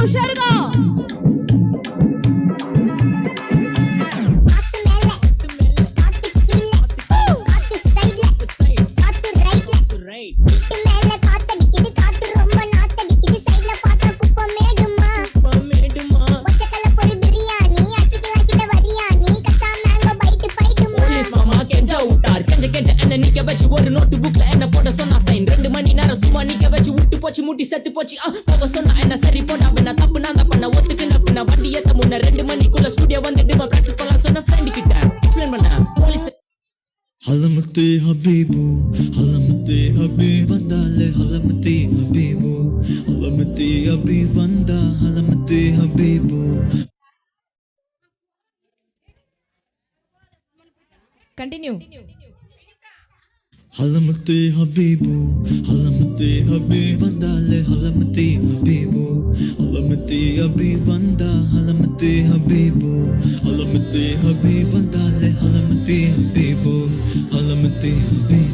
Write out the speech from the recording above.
உஷாருங்க. ஒரு நோட்டு புக்ல என்ன போட சொன்னா சைன் 2 மணி நேரம் சும்மா நிக்க வச்சு விட்டு போச்சு முட்டி செத்து போச்சு போக சொன்னா என்ன சரி போட்டா பின்ன தப்பு நான் தான் பண்ண ஒத்துக்கிட்ட பின்ன வண்டி ஏத்த முன்ன 2 மணிக்குள்ள ஸ்டுடியோ வந்துட்டு பிராக்டிஸ் பண்ணலாம் சொன்ன ஃப்ரெண்ட் கிட்ட எக்ஸ்பிளைன் பண்ண போலீஸ் ஹலமத்தே ஹபீபு ஹலமத்தே ஹபீப் வந்தாலே ஹலமத்தே ஹபீபு ஹலமத்தே ஹபீப் வந்தா ஹலமத்தே ஹபீபு. கண்டினியூ. ஹலமத்தே ஹபீபு ஹலமத்தே ஹபீப் வந்தாலே ஹலமத்தே ஹபீபு ஹலமத்தே ஹபீப் வந்தா ஹலமத்தே ஹபீபு ஹலமத்தே ஹபீப் வந்தாலே ஹலமத்தே ஹபீபு ஹலமத்தே ஹபீப்